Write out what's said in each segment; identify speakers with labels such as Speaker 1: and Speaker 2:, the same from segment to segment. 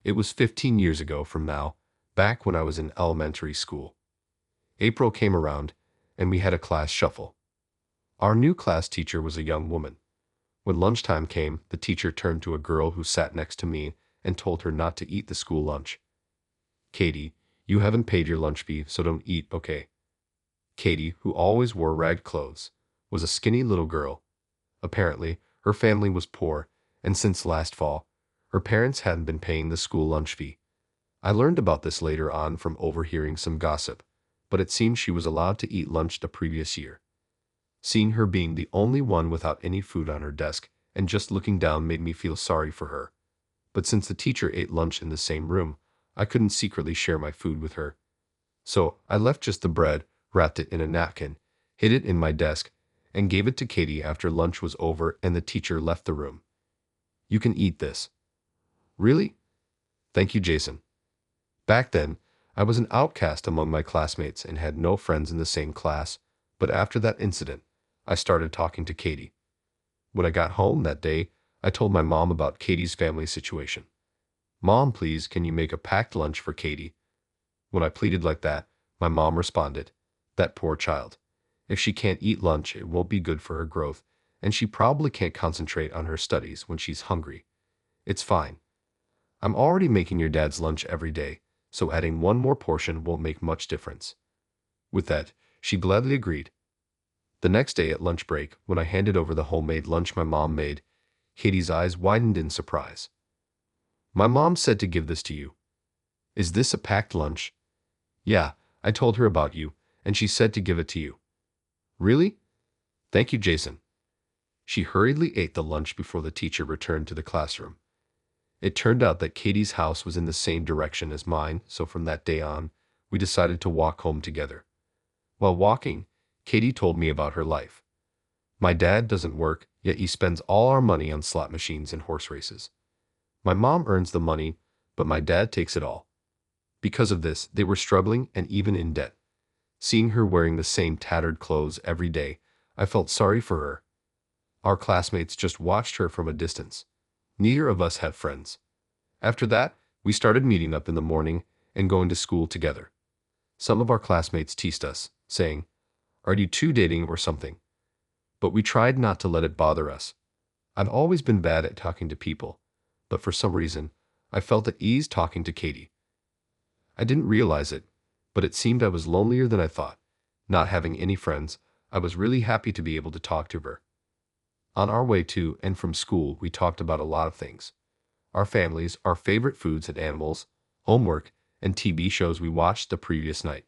Speaker 1: It was 15 years ago from now, back when I was in elementary school. April came around, and we had a class shuffle. Our new class teacher was a young woman. When lunchtime came, the teacher turned to a girl who sat next to me and told her not to eat the school lunch. "Katie, you haven't paid your lunch fee, so don't eat, okay?" Katie, who always wore ragged clothes, was a skinny little girl. Apparently, her family was poor, and since last fall, her parents hadn't been paying the school lunch fee. I learned about this later on from overhearing some gossip, but it seemed she was allowed to eat lunch the previous year. Seeing her being the only one without any food on her desk and just looking down made me feel sorry for her. But since the teacher ate lunch in the same room, I couldn't secretly share my food with her. So I left just the bread, wrapped it in a napkin, hid it in my desk, and gave it to Katie after lunch was over and the teacher left the room. "You can eat this." "Really? Thank you, Jason." Back then, I was an outcast among my classmates and had no friends in the same class, but after that incident, I started talking to Katie. When I got home that day, I told my mom about Katie's family situation. "Mom, please, can you make a packed lunch for Katie?" When I pleaded like that, my mom responded, "That poor child. If she can't eat lunch, it won't be good for her growth, and she probably can't concentrate on her studies when she's hungry. It's fine. I'm already making your dad's lunch every day, so adding one more portion won't make much difference." With that, she gladly agreed. The next day at lunch break, when I handed over the homemade lunch my mom made, Katie's eyes widened in surprise. "My mom said to give this to you. Is this a packed lunch?" "Yeah, I told her about you, and she said to give it to you." "Really? Thank you, Jason." She hurriedly ate the lunch before the teacher returned to the classroom. It turned out that Katie's house was in the same direction as mine, so from that day on, we decided to walk home together. While walking, Katie told me about her life. "My dad doesn't work, yet he spends all our money on slot machines and horse races. My mom earns the money, but my dad takes it all." Because of this, they were struggling and even in debt. Seeing her wearing the same tattered clothes every day, I felt sorry for her. Our classmates just watched her from a distance. Neither of us had friends. After that, we started meeting up in the morning and going to school together. Some of our classmates teased us, saying, "Are you two dating or something?" But we tried not to let it bother us. I've always been bad at talking to people, but for some reason, I felt at ease talking to Katie. I didn't realize it, but it seemed I was lonelier than I thought. Not having any friends, I was really happy to be able to talk to her. On our way to and from school, we talked about a lot of things. Our families, our favorite foods and animals, homework, and TV shows we watched the previous night.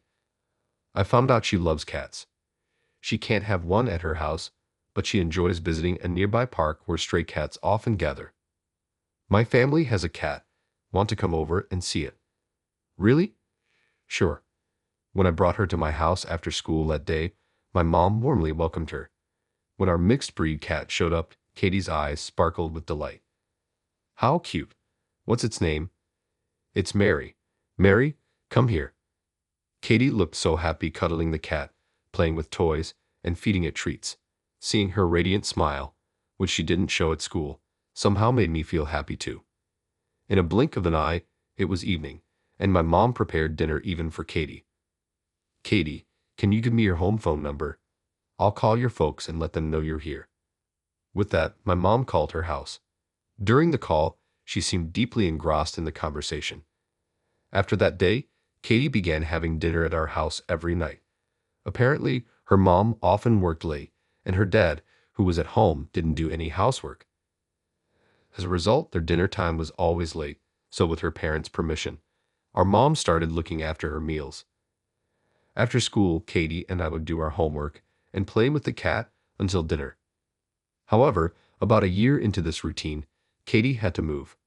Speaker 1: I found out she loves cats. She can't have one at her house, but she enjoys visiting a nearby park where stray cats often gather. "My family has a cat. Want to come over and see it?" "Really?" "Sure." When I brought her to my house after school that day, my mom warmly welcomed her. When our mixed breed cat showed up, Katie's eyes sparkled with delight. "How cute. What's its name?" "It's Mary. Mary, come here." Katie looked so happy cuddling the cat, playing with toys, and feeding it treats. Seeing her radiant smile, which she didn't show at school, somehow made me feel happy too. In a blink of an eye, it was evening, and my mom prepared dinner even for Katie. "Katie, can you give me your home phone number? I'll call your folks and let them know you're here." With that, my mom called her house. During the call, she seemed deeply engrossed in the conversation. After that day, Katie began having dinner at our house every night. Apparently, her mom often worked late, and her dad, who was at home, didn't do any housework. As a result, their dinner time was always late, so with her parents' permission, our mom started looking after her meals. After school, Katie and I would do our homework and play with the cat until dinner. However, about a year into this routine, Katie had to move.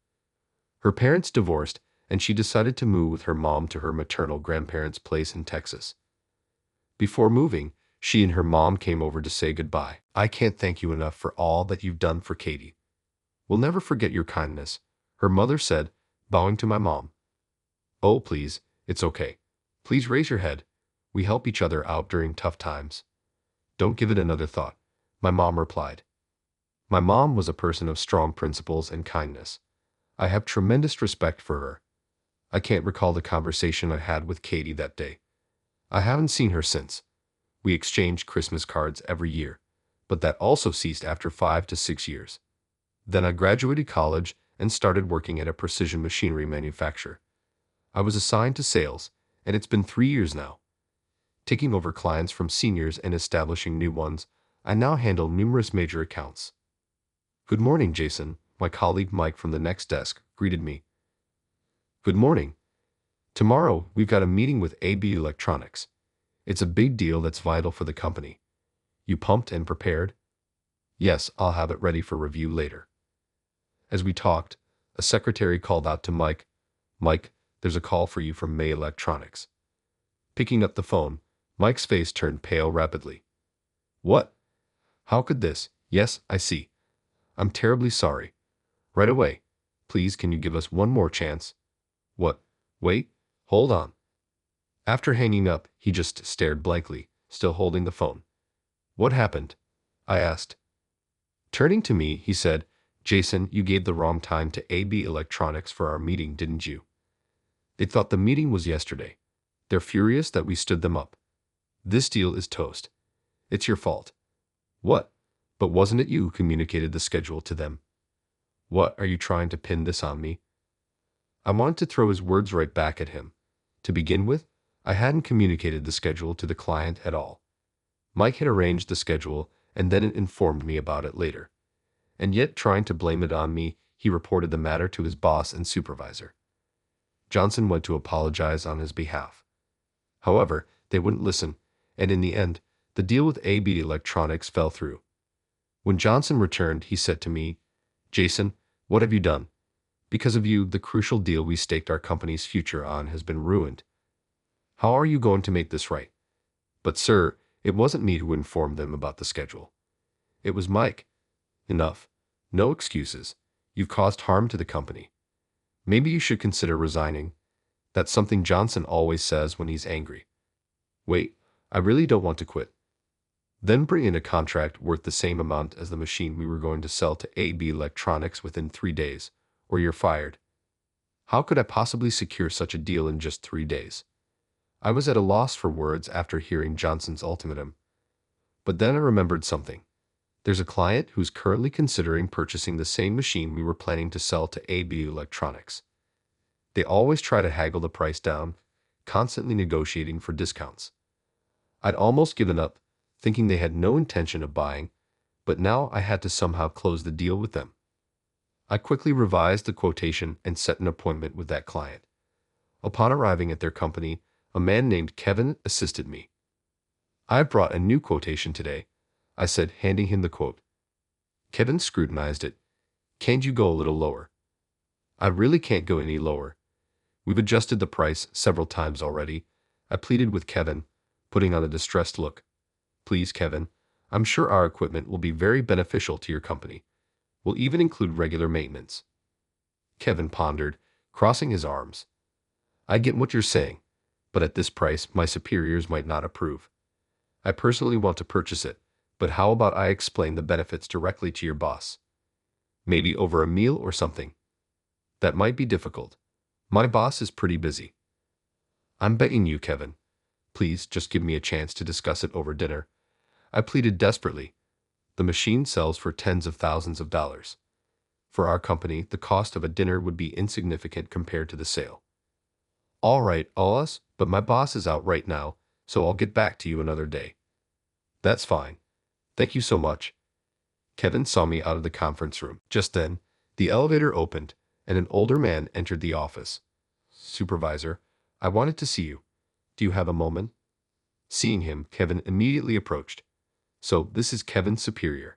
Speaker 1: Her parents divorced, and she decided to move with her mom to her maternal grandparents' place in Texas. Before moving, she and her mom came over to say goodbye. "I can't thank you enough for all that you've done for Katie. We'll never forget your kindness," her mother said, bowing to my mom. "Oh, please, it's okay. Please raise your head. We help each other out during tough times. Don't give it another thought," my mom replied. My mom was a person of strong principles and kindness. I have tremendous respect for her. I can't recall the conversation I had with Katie that day. I haven't seen her since. We exchanged Christmas cards every year, but that also ceased after 5 to 6 years. Then I graduated college and started working at a precision machinery manufacturer. I was assigned to sales, and it's been 3 years now. Taking over clients from seniors and establishing new ones, I now handle numerous major accounts. Good morning, Jason. My colleague Mike from the next desk greeted me. Good morning. Tomorrow, we've got a meeting with AB Electronics. It's a big deal that's vital for the company. You pumped and prepared? Yes, I'll have it ready for review later. As we talked, a secretary called out to Mike. Mike, there's a call for you from May Electronics. Picking up the phone, Mike's face turned pale rapidly. What? How could this? Yes, I see. I'm terribly sorry. Right away. Please, can you give us one more chance? What? Wait, hold on. After hanging up, he just stared blankly, still holding the phone. What happened? I asked. Turning to me, he said, Jason, you gave the wrong time to AB Electronics for our meeting, didn't you? They thought the meeting was yesterday. They're furious that we stood them up. This deal is toast. It's your fault. What? But wasn't it you who communicated the schedule to them? What, are you trying to pin this on me? I wanted to throw his words right back at him. To begin with, I hadn't communicated the schedule to the client at all. Mike had arranged the schedule and then informed me about it later. And yet, trying to blame it on me, he reported the matter to his boss and supervisor. Johnson went to apologize on his behalf. However, they wouldn't listen, and in the end, the deal with AB Electronics fell through. When Johnson returned, he said to me, Jason, what have you done? Because of you, the crucial deal we staked our company's future on has been ruined. How are you going to make this right? But sir, it wasn't me who informed them about the schedule. It was Mike. Enough. No excuses. You've caused harm to the company. Maybe you should consider resigning. That's something Johnson always says when he's angry. Wait, I really don't want to quit. Then bring in a contract worth the same amount as the machine we were going to sell to AB Electronics within 3 days, or you're fired. How could I possibly secure such a deal in just 3 days? I was at a loss for words after hearing Johnson's ultimatum. But then I remembered something. There's a client who's currently considering purchasing the same machine we were planning to sell to AB Electronics. They always try to haggle the price down, constantly negotiating for discounts. I'd almost given up, thinking they had no intention of buying, but now I had to somehow close the deal with them. I quickly revised the quotation and set an appointment with that client. Upon arriving at their company, a man named Kevin assisted me. I've brought a new quotation today, I said, handing him the quote. Kevin scrutinized it. Can't you go a little lower? I really can't go any lower. We've adjusted the price several times already, I pleaded with Kevin, putting on a distressed look. Please, Kevin, I'm sure our equipment will be very beneficial to your company. We'll even include regular maintenance. Kevin pondered, crossing his arms. I get what you're saying, but at this price, my superiors might not approve. I personally want to purchase it, but how about I explain the benefits directly to your boss? Maybe over a meal or something. That might be difficult. My boss is pretty busy. I'm begging you, Kevin. Please just give me a chance to discuss it over dinner. I pleaded desperately. The machine sells for tens of thousands of dollars. For our company, the cost of a dinner would be insignificant compared to the sale. All right, Olas, but my boss is out right now, so I'll get back to you another day. That's fine. Thank you so much. Kevin saw me out of the conference room. Just then, the elevator opened, and an older man entered the office. Supervisor, I wanted to see you. Do you have a moment? Seeing him, Kevin immediately approached. So, this is Kevin's superior.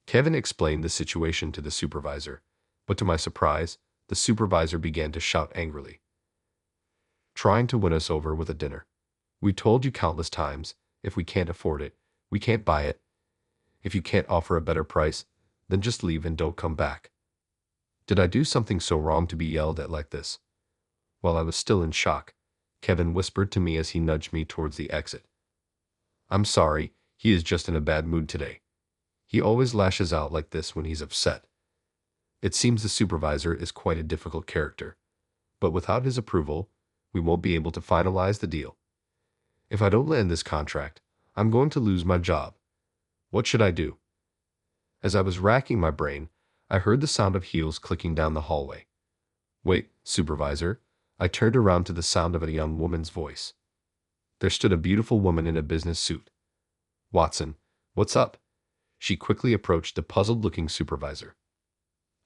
Speaker 1: Kevin explained the situation to the supervisor, but to my surprise, the supervisor began to shout angrily. Trying to win us over with a dinner. We told you countless times, if we can't afford it, we can't buy it. If you can't offer a better price, then just leave and don't come back. Did I do something so wrong to be yelled at like this? While I was still in shock, Kevin whispered to me as he nudged me towards the exit. I'm sorry, he is just in a bad mood today. He always lashes out like this when he's upset. It seems the supervisor is quite a difficult character, but without his approval, we won't be able to finalize the deal. If I don't land this contract, I'm going to lose my job. What should I do? As I was racking my brain, I heard the sound of heels clicking down the hallway. Wait, supervisor. I turned around to the sound of a young woman's voice. There stood a beautiful woman in a business suit. Watson, what's up? She quickly approached the puzzled-looking supervisor.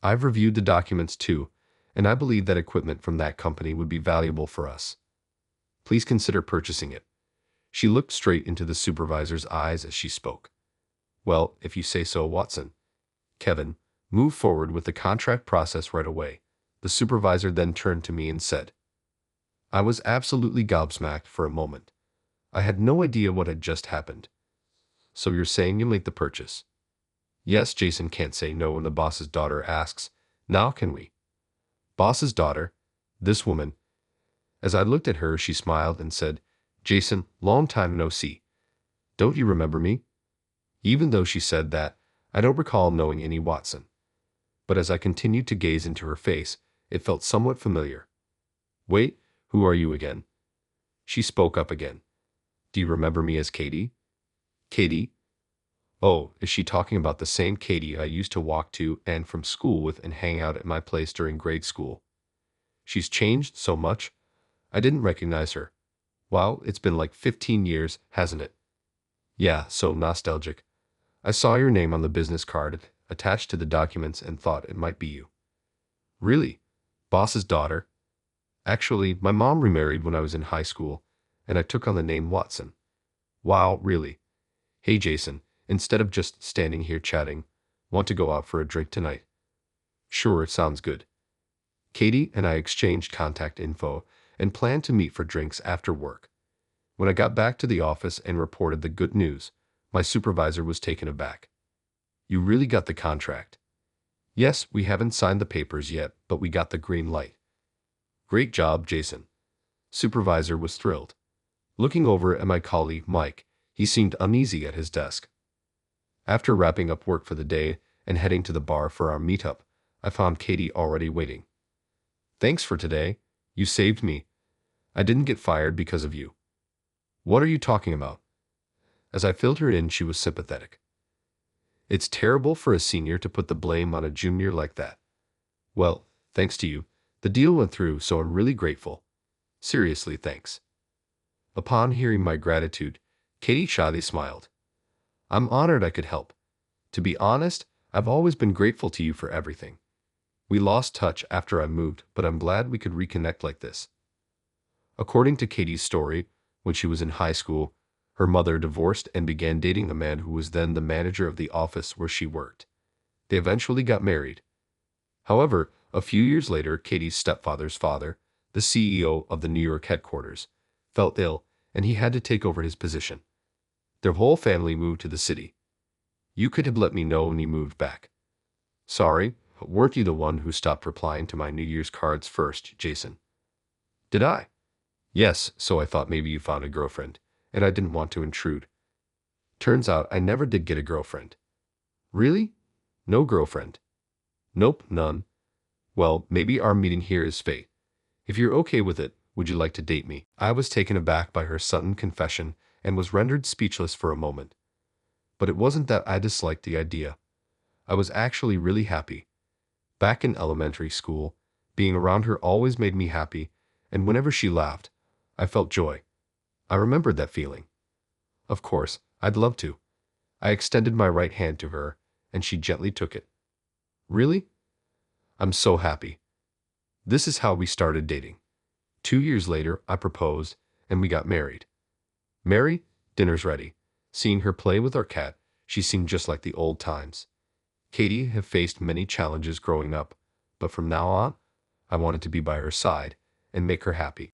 Speaker 1: I've reviewed the documents too, and I believe that equipment from that company would be valuable for us. Please consider purchasing it. She looked straight into the supervisor's eyes as she spoke. Well, if you say so, Watson. Kevin, move forward with the contract process right away. The supervisor then turned to me and said. I was absolutely gobsmacked for a moment. I had no idea what had just happened. So you're saying you'll make the purchase? Yes, Jason can't say no when the boss's daughter asks. Now can we? Boss's daughter? This woman. As I looked at her, she smiled and said, Jason, long time no see. Don't you remember me? Even though she said that, I don't recall knowing any Watson. But as I continued to gaze into her face, it felt somewhat familiar. Wait, who are you again? She spoke up again. Do you remember me as Katie? Katie? Oh, is she talking about the same Katie I used to walk to and from school with and hang out at my place during grade school? She's changed so much. I didn't recognize her. Wow, it's been like 15 years, hasn't it? Yeah, so nostalgic. I saw your name on the business card attached to the documents and thought it might be you. Really? Boss's daughter? Actually, my mom remarried when I was in high school, and I took on the name Watson. Wow, really? Hey, Jason, instead of just standing here chatting, want to go out for a drink tonight? Sure, it sounds good. Katie and I exchanged contact info and planned to meet for drinks after work. When I got back to the office and reported the good news, my supervisor was taken aback. You really got the contract? Yes, we haven't signed the papers yet, but we got the green light. Great job, Jason. Supervisor was thrilled. Looking over at my colleague, Mike, he seemed uneasy at his desk. After wrapping up work for the day and heading to the bar for our meetup, I found Katie already waiting. Thanks for today. You saved me. I didn't get fired because of you. What are you talking about? As I filled her in, she was sympathetic. It's terrible for a senior to put the blame on a junior like that. Well, thanks to you, the deal went through, so I'm really grateful. Seriously, thanks. Upon hearing my gratitude, Katie shyly smiled. I'm honored I could help. To be honest, I've always been grateful to you for everything. We lost touch after I moved, but I'm glad we could reconnect like this. According to Katie's story, when she was in high school, her mother divorced and began dating a man who was then the manager of the office where she worked. They eventually got married. However, a few years later, Katie's stepfather's father, the CEO of the New York headquarters, fell ill and he had to take over his position. Their whole family moved to the city. You could have let me know when you moved back. Sorry, but weren't you the one who stopped replying to my New Year's cards first, Jason? Did I? Yes, so I thought maybe you found a girlfriend, and I didn't want to intrude. Turns out I never did get a girlfriend. Really? No girlfriend? Nope, none. Well, maybe our meeting here is fate. If you're okay with it, would you like to date me? I was taken aback by her sudden confession and was rendered speechless for a moment. But it wasn't that I disliked the idea. I was actually really happy. Back in elementary school, being around her always made me happy, and whenever she laughed, I felt joy. I remembered that feeling. Of course, I'd love to. I extended my right hand to her, and she gently took it. Really? I'm so happy. This is how we started dating. 2 years later, I proposed, and we got married. Mary, dinner's ready. Seeing her play with our cat, she seemed just like the old times. Katie had faced many challenges growing up, but from now on, I wanted to be by her side and make her happy.